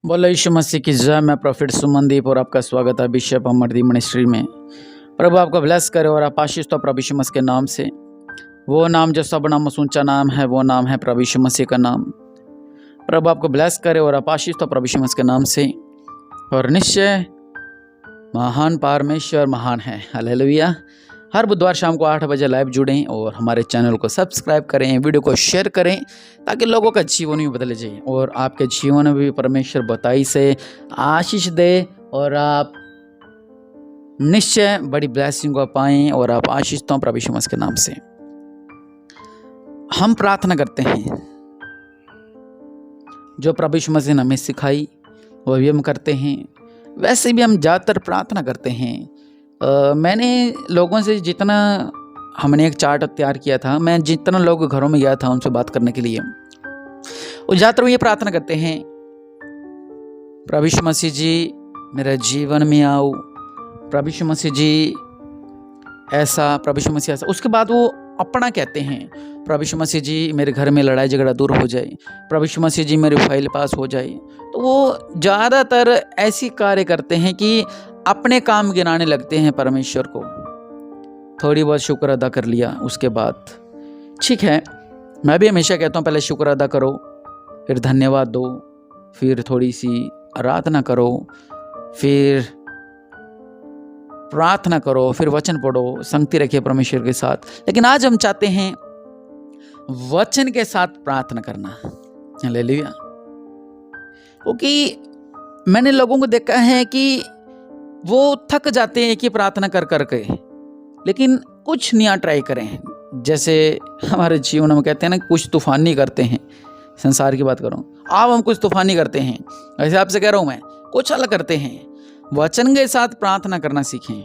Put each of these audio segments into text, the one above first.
बोलो यीशु मसीह की जय। मैं प्रॉफिट सुमनदीप और आपका स्वागत है बिशप अमरदीप मिनिस्ट्री में। प्रभु आपको ब्लेस करे और आप आशीष तो प्रभु यीशु मसीह के नाम से। वो नाम जो सब नाम से ऊंचा नाम है, वो नाम है प्रभु यीशु मसीह का नाम। प्रभु आपको ब्लेस करे और आप आशीष तो प्रभु यीशु मसीह के नाम से। और निश्चय महान परमेश्वर महान है। हालेलुया। हर बुधवार शाम को 8 बजे लाइव जुड़ें और हमारे चैनल को सब्सक्राइब करें, वीडियो को शेयर करें ताकि लोगों का जीवन भी बदल जाए और आपके जीवन में भी परमेश्वर बताई से आशीष दे और आप निश्चय बड़ी ब्लेसिंग को पाएं और आप आशीष तो प्रभु यीशु मसीह के नाम से। हम प्रार्थना करते हैं, जो प्रभु यीशु मसीह ने हमें सिखाई वो भी हम करते हैं। वैसे भी हम ज़्यादातर प्रार्थना करते हैं। मैंने लोगों से जितना, हमने एक चार्ट तैयार किया था, मैं जितना लोग घरों में गया था उनसे बात करने के लिए, और ज़्यादातर वो ये प्रार्थना करते हैं, प्रभु यीशु मसीह जी मेरे जीवन में आओ, प्रभु यीशु मसीह जी ऐसा, प्रभु यीशु मसीह ऐसा। उसके बाद वो अपना कहते हैं, प्रभु यीशु मसीह जी मेरे घर में लड़ाई झगड़ा दूर हो जाए, प्रभु यीशु मसीह जी मेरी फाइल पास हो जाए। तो वो ज़्यादातर ऐसी कार्य करते हैं कि अपने काम गिनाने लगते हैं परमेश्वर को। थोड़ी बहुत शुक्र अदा कर लिया, उसके बाद ठीक है। मैं भी हमेशा कहता हूँ पहले शुक्र अदा करो, फिर धन्यवाद दो, फिर थोड़ी सी आराधना करो, फिर प्रार्थना करो, फिर वचन पढ़ो, संगति रखिए परमेश्वर के साथ। लेकिन आज हम चाहते हैं वचन के साथ प्रार्थना करना। हालेलुया। क्योंकि मैंने लोगों को देखा है कि वो थक जाते हैं कि प्रार्थना कर करके, लेकिन कुछ नया ट्राई करें। जैसे हमारे जीवन में कहते हैं ना, कुछ तूफानी करते हैं। संसार की बात करूं, अब हम कुछ तूफानी करते हैं, वैसे आपसे कह रहा हूं मैं, कुछ अलग करते हैं। वचन के साथ प्रार्थना करना सीखें।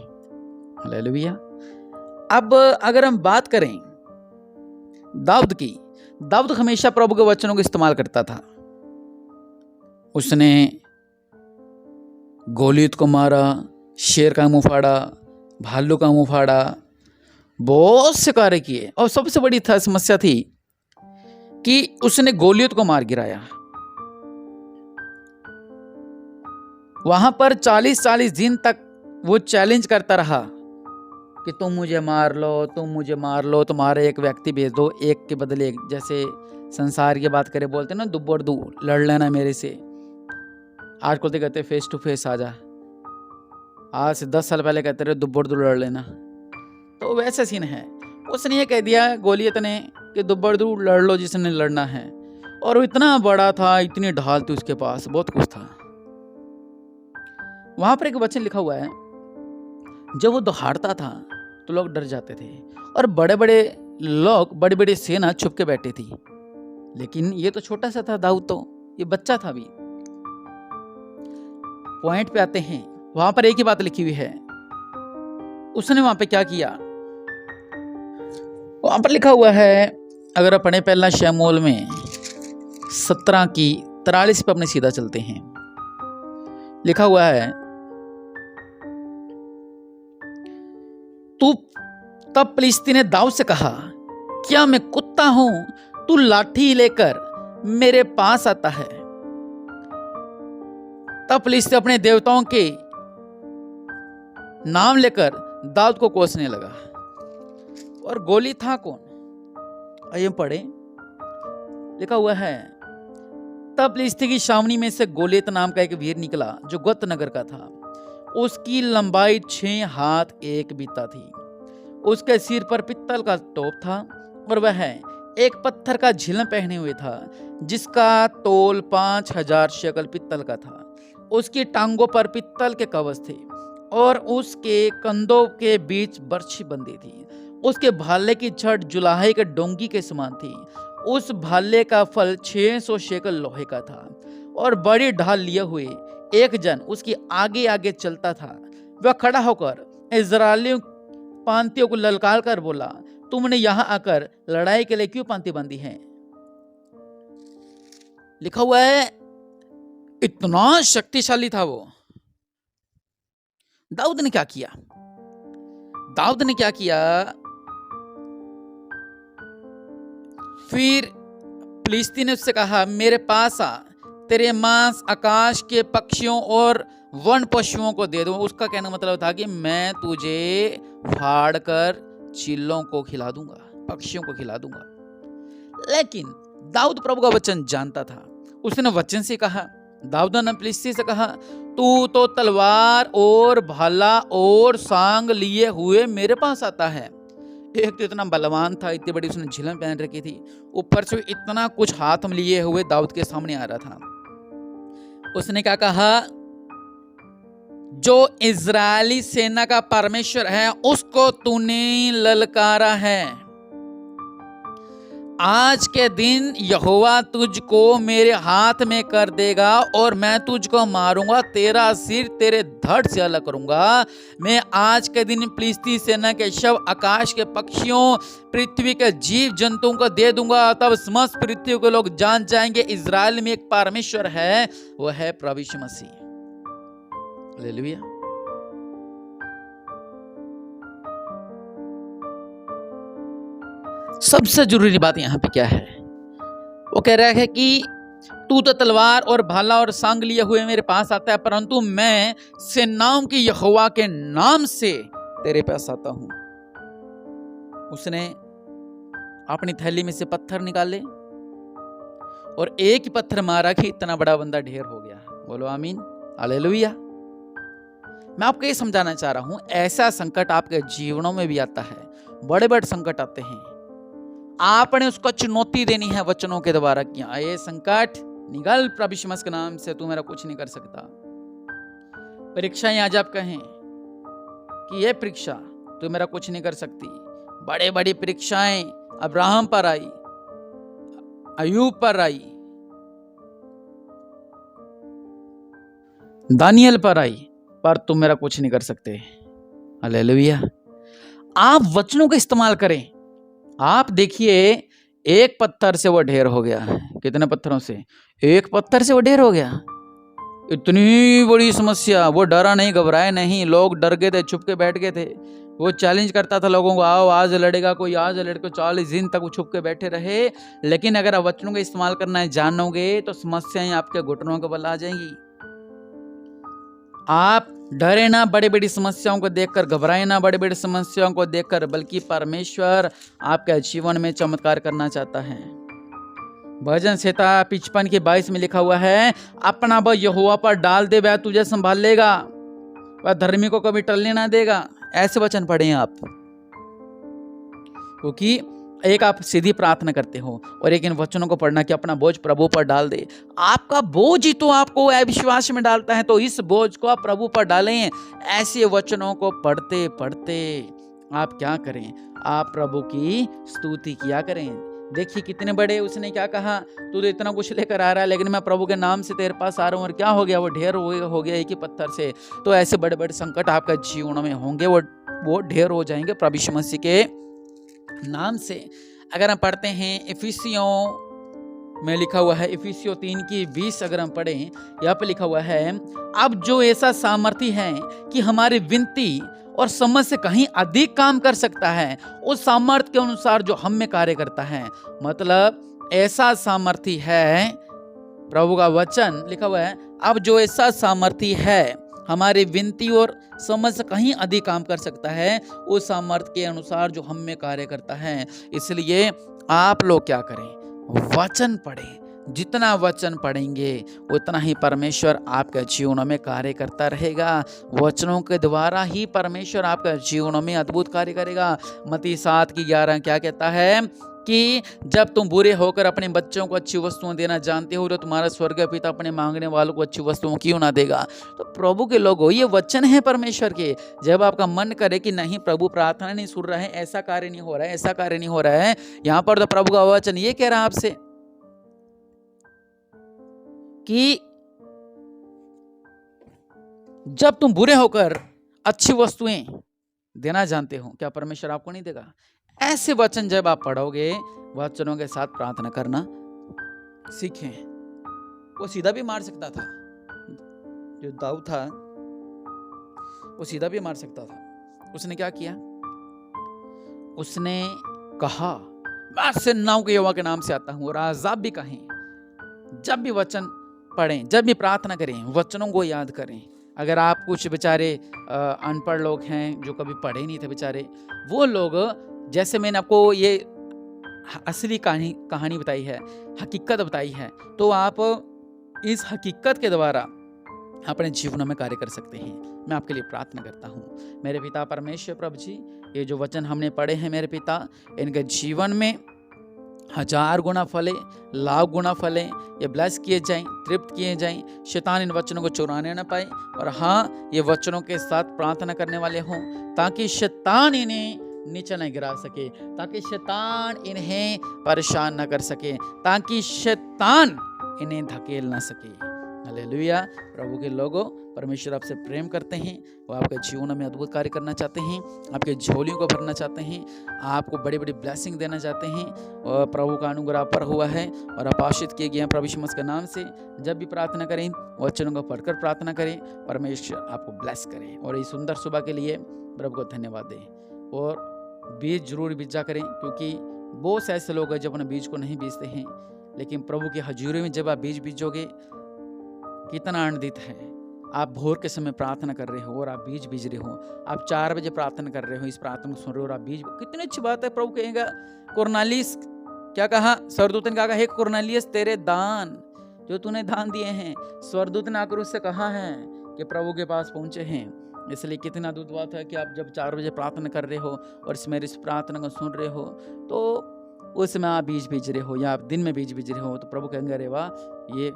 हालेलुया। अब अगर हम बात करें दाऊद की, दाऊद हमेशा प्रभु के वचनों का इस्तेमाल करता था। उसने गोलियत को मारा, शेर का मुंह फाड़ा, भालू का मुंह फाड़ा, बहुत से कार्य किए। और सबसे बड़ी समस्या थी कि उसने गोलियत को मार गिराया। वहां पर 40 दिन तक वो चैलेंज करता रहा कि तुम मुझे मार लो, तुम मुझे मार लो, तुम्हारे एक व्यक्ति भेज दो, एक के बदले एक। जैसे संसार की बात करें, बोलते ना दुब्बर दू, लड़ लेना मेरे से। आजकल तो कहते फेस टू फेस आ जा, आज से 10 साल पहले कहते रहे दुब्बर दू लड़ लेना। तो वैसा सीन है। उसने ये कह दिया गोलियत ने कि दुब्बर दू लड़ लो जिसने लड़ना है। और वो इतना बड़ा था, इतनी ढाल थी उसके पास, बहुत कुछ था। वहां पर एक वचन लिखा हुआ है, जब वो दौड़ता था तो लोग डर जाते थे और बड़े बड़े लोग, बड़ी बड़ी सेना छुप के बैठी थी। लेकिन ये तो छोटा सा था दाऊद, तो ये बच्चा था। भी पॉइंट पे आते हैं। वहां पर एक ही बात लिखी हुई है। उसने वहां पे क्या किया, वहां पर लिखा हुआ है, अगर अपने पहला शमूएल में 17 की 43 पे अपने सीधा चलते हैं, लिखा हुआ है, तब फिलिस्ती ने दाऊद से कहा, क्या मैं कुत्ता हूं, तू लाठी लेकर मेरे पास आता है। तब फिलिस्ती अपने देवताओं के नाम लेकर दाऊद को कोसने लगा। और गोली था कौन, आइए पढ़े। लिखा हुआ है, तब फिलिस्ती की छावनी में से गोलियत नाम का एक वीर निकला जो गत नगर का था। उसकी लंबाई 6 हाथ 1 बित्ता थी। उसके सिर पर पित्तल का टोप था और वह एक पत्थर का झिलम पहने हुए था जिसका तोल 5000 शेकल पित्तल का था। उसकी टांगों पर पित्तल के कवच थे और उसके कंधों के बीच बर्छी बंधी थी। उसके भाले की छड़ जुलाहे के डोंगी के समान थी। उस भाले का फल 600 शेकल लोहे का था और बड़ी ढाल लिए हुए एक जन उसकी आगे आगे चलता था। वह खड़ा होकर इस्राएलियों पांतियों को ललकार कर बोला, तुमने यहां आकर लड़ाई के लिए क्यों पांति बांधी है। लिखा हुआ है, इतना शक्तिशाली था वो। दाऊद ने क्या किया, दाऊद ने क्या किया, फिर फिलिस्ती ने उससे कहा, मेरे पास आ, तेरे मांस आकाश के पक्षियों और वन पशुओं को दे दूंगा। उसका कहने का मतलब था कि मैं तुझे फाड़ कर चीलों को खिला दूंगा, पक्षियों को खिला दूंगा। लेकिन दाऊद प्रभु का वचन जानता था। उसने वचन से कहा, दाऊद ने फिलिस्ती से कहा, तू तो तलवार और भाला और सांग लिए हुए मेरे पास आता है। एक तो इतना बलवान था, इतनी बड़ी उसने झिलम पहन रखी थी, ऊपर से इतना कुछ हाथ में लिए हुए दाऊद के सामने आ रहा था। उसने क्या कहा, जो इजरायली सेना का परमेश्वर है उसको तूने ललकारा है। आज के दिन यहोवा तुझको मेरे हाथ में कर देगा और मैं तुझको मारूंगा, तेरा सिर तेरे धड़ से अलग करूंगा। मैं आज के दिन फिलिस्ती सेना के शव आकाश के पक्षियों, पृथ्वी के जीव जंतुओं को दे दूंगा। तब समस्त पृथ्वी के लोग जान जाएंगे इजराइल में एक परमेश्वर है, वह है प्रभु यीशु मसीह। हालेलुया। सबसे जरूरी बात यहां पे क्या है, वो कह रहा है कि तू तो तलवार और भाला और सांग लिए हुए मेरे पास आता है, परंतु मैं सेनाओं की यहोवा के नाम से तेरे पास आता हूं। उसने अपनी थैली में से पत्थर निकाले और एक ही पत्थर मारा कि इतना बड़ा बंदा ढेर हो गया। बोलो आमीन, हालेलुया। मैं आपको ये समझाना चाह रहा हूं, ऐसा संकट आपके जीवनों में भी आता है, बड़े बड़े संकट आते हैं, आपने उसको चुनौती देनी है वचनों के द्वारा कि ये संकट निकल प्रभु यीशु मसीह के नाम से, तू मेरा कुछ नहीं कर सकता। परीक्षाएं आज आप कहें कि ये परीक्षा तू मेरा कुछ नहीं कर सकती। बड़े बड़ी परीक्षाएं अब्राहम पर आई, अयूब पर आई, दानियल पर आई, पर तुम मेरा कुछ नहीं कर सकते। हालेलुया। आप वचनों का इस्तेमाल करें। आप देखिए, एक पत्थर से वो ढेर हो गया। कितने पत्थरों से? एक पत्थर से वो ढेर हो गया। इतनी बड़ी समस्या, वो डरा नहीं, घबराए नहीं। लोग डर गए थे, छुप के बैठ गए थे। वो चैलेंज करता था लोगों को, आओ आज लड़ेगा कोई, आज लड़ेगा। 40 दिन तक वो छुप के बैठे रहे। लेकिन अगर आप वचनों का इस्तेमाल करना है जानोगे तो समस्याएं आपके घुटनों के बल आ जाएंगी। आप डरे ना बड़ी बड़ी समस्याओं को देखकर, घबराए ना बड़ी बड़ी समस्याओं को देखकर, बल्कि परमेश्वर आपके जीवन में चमत्कार करना चाहता है। भजन संहिता 55 के 22 में लिखा हुआ है, अपना भय यहोवा पर डाल दे, वह तुझे संभाल लेगा, वह धर्मी को कभी टलने ना देगा। ऐसे वचन पढ़ें आप, क्योंकि एक आप सीधी प्रार्थना करते हो और एक इन वचनों को पढ़ना कि अपना बोझ प्रभु पर डाल दे। आपका बोझ ही तो आपको अविश्वास में डालता है, तो इस बोझ को आप प्रभु पर डालें। ऐसे वचनों को पढ़ते पढ़ते आप क्या करें, आप प्रभु की स्तुति किया करें। देखिए कितने बड़े, उसने क्या कहा, तू तो इतना कुछ लेकर आ रहा है, लेकिन मैं प्रभु के नाम से तेरे पास आ रहा हूँ। और क्या हो गया, वो ढेर हो गया एक ही पत्थर से। तो ऐसे बड़े बड़े संकट आपका जीवन में होंगे, वो ढेर हो जाएंगे प्रभु यीशु मसीह के नाम से। अगर हम पढ़ते हैं इफिसियों में लिखा हुआ है, इफिसियों 3:20 अगर हम पढ़ें, यहाँ पे लिखा हुआ है, अब जो ऐसा सामर्थी है कि हमारी विनती और समझ से कहीं अधिक काम कर सकता है, उस सामर्थ्य के अनुसार जो हम में कार्य करता है। मतलब ऐसा सामर्थी है, प्रभु का वचन लिखा हुआ है, अब जो ऐसा सामर्थी है हमारी विनती और समझ से कहीं अधिक काम कर सकता है, उस सामर्थ्य के अनुसार जो हम में कार्य करता है। इसलिए आप लोग क्या करें, वचन पढ़ें। जितना वचन पढ़ेंगे उतना ही परमेश्वर आपके जीवनों में कार्य करता रहेगा। वचनों के द्वारा ही परमेश्वर आपके जीवनों में अद्भुत कार्य करेगा। मत्ती 7:11 क्या कहता है कि जब तुम बुरे होकर अपने बच्चों को अच्छी वस्तुएं देना जानते हो, तो तुम्हारा स्वर्गीय पिता अपने मांगने वालों को अच्छी वस्तुएं क्यों ना देगा। तो प्रभु के लोगों, ये वचन है परमेश्वर के। जब आपका मन करे कि नहीं प्रभु प्रार्थना नहीं सुन रहा है, ऐसा कार्य नहीं हो रहा है, ऐसा कार्य नहीं हो रहा है, यहाँ पर तो प्रभु का वचन ये कह रहा है आपसे कि जब तुम बुरे होकर अच्छी वस्तुएं देना जानते हो, क्या परमेश्वर आपको नहीं देगा? ऐसे वचन जब आप पढ़ोगे, वचनों के साथ प्रार्थना करना सीखें। वो सीधा भी मार सकता था, जो दाऊद था वो सीधा भी मार सकता था। उसने क्या किया, उसने कहा मैं सेनाओं के यहोवा के नाम से आता हूं। और आजाब भी कहें, जब भी वचन पढ़ें, जब भी प्रार्थना करें, वचनों को याद करें। अगर आप कुछ बेचारे अनपढ़ लोग हैं जो कभी पढ़े नहीं थे बेचारे, वो लोग, जैसे मैंने आपको ये असली कहानी बताई है, हकीकत बताई है, तो आप इस हकीकत के द्वारा अपने जीवन में कार्य कर सकते हैं। मैं आपके लिए प्रार्थना करता हूँ। मेरे पिता परमेश्वर प्रभु जी, ये जो वचन हमने पढ़े हैं मेरे पिता, इनके जीवन में 1000 गुना फले, लाख गुना फले, ये ब्लेस किए जाएं, तृप्त किए जाएं, शैतान इन वचनों को चुराने न पाए, और हाँ, ये वचनों के साथ प्रार्थना करने वाले हों, ताकि शैतान इन्हें नीचे न गिरा सके, ताकि शैतान इन्हें परेशान न कर सके, ताकि शैतान इन्हें धकेल ना सके। हालेलुया। प्रभु के लोगों, परमेश्वर आपसे प्रेम करते हैं, वो आपके जीवन में अद्भुत कार्य करना चाहते हैं, आपके झोलियों को भरना चाहते हैं, आपको बड़ी बड़ी ब्लेसिंग देना चाहते हैं, और प्रभु का अनुग्रह पर हुआ है और आप आशीष किए गए हैं प्रभु यीशु मसीह के नाम से। जब भी प्रार्थना करें, वचनों को पढ़कर प्रार्थना करें, परमेश्वर आपको ब्लेस करें। और इस सुंदर सुबह के लिए प्रभु को धन्यवाद दें। और बीज जरूर बीजा करें, क्योंकि बहुत से ऐसे लोग हैं जब अपने बीज को नहीं बीजते हैं, लेकिन प्रभु की हजूरी में जब आप बीज बीजोगे, कितना आनंदित है। आप भोर के समय प्रार्थना कर रहे हो और आप बीज बीज रहे हो, आप 4 बजे प्रार्थना कर रहे हो, इस प्रार्थना को सुन रहे हो और आप बीज, कितनी अच्छी बात है। प्रभु कहेगा, कुरनेलियस क्या कहा, स्वर्गदूत ने कहा, हे कुरनेलियस, तेरे दान जो तूने दान दिए हैं, स्वर्गदूत ने आकर उससे कहा है कि प्रभु के पास पहुंचे हैं। इसलिए कितना अद्भुत बात है कि आप जब 4 बजे प्रार्थना कर रहे हो और इस मेरी इस प्रार्थना को सुन रहे हो, तो उसमें आप बीज बीज रहे हो या आप दिन में बीज बीज रहे हो, तो प्रभु कहेंगे, अरे वाह, ये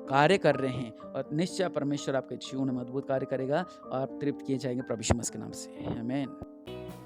कार्य कर रहे हैं, और निश्चय परमेश्वर आपके जीवन में अद्भुत कार्य करेगा और आप तृप्त किए जाएंगे प्रभु यीशु मसीह के नाम से। आमीन।